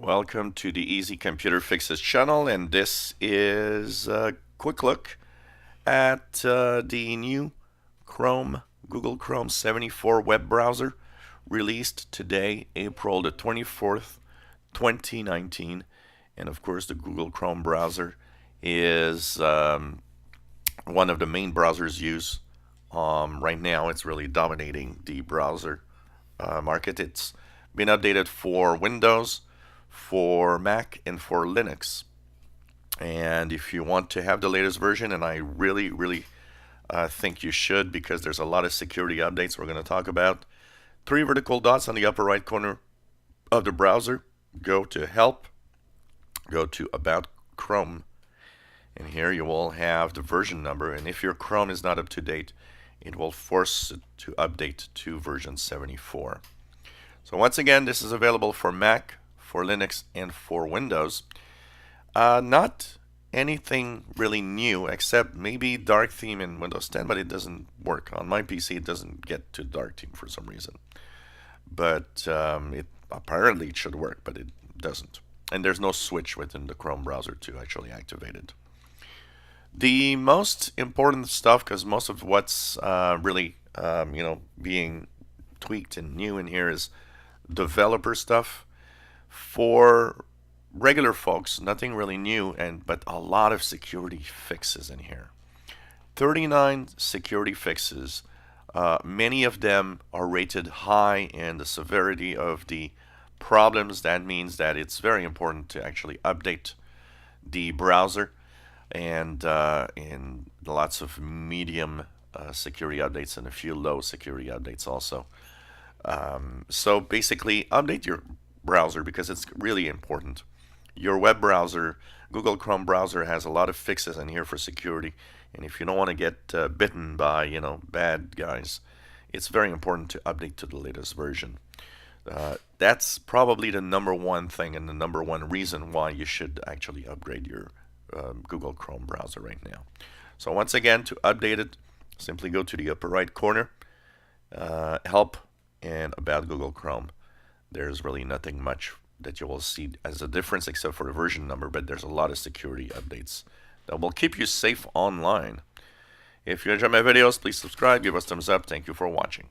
Welcome to the Easy Computer Fixes channel, and this is a quick look at the new Google Chrome 74 web browser released today, April the 24th, 2019. And of course, the Google Chrome browser is one of the main browsers used right now. It's really dominating the browser market. It's been updated for Windows, for Mac, and for Linux. And if you want to have the latest version, and I really think you should, because there's a lot of security updates we're going to talk about. 3 vertical dots on the upper right corner of the browser. Go to Help, go to About Chrome, and here you will have the version number. And if your Chrome is not up to date, it will force it to update to version 74. So once again, this is available for Mac, for Linux, and for Windows. Not anything really new, except maybe dark theme in Windows 10, but it doesn't work. On my PC, it doesn't get to dark theme for some reason. But it should work, but it doesn't. And there's no switch within the Chrome browser to actually activate it. The most important stuff, because most of what's really being tweaked and new in here is developer stuff. For regular folks, nothing really new, but a lot of security fixes in here. 39 security fixes. Many of them are rated high in the severity of the problems. That means that it's very important to actually update the browser, and lots of medium security updates and a few low security updates also. So basically, update your browser because it's really important. Your web browser, Google Chrome browser, has a lot of fixes in here for security, and if you don't want to get bitten by bad guys, it's very important to update to the latest version. That's probably the number one thing and the number one reason why you should actually upgrade your Google Chrome browser right now. So once again, to update it, simply go to the upper right corner, Help, and About Google Chrome. There's really nothing much that you will see as a difference except for the version number, but there's a lot of security updates that will keep you safe online. If you enjoy my videos, please subscribe, give us a thumbs up. Thank you for watching.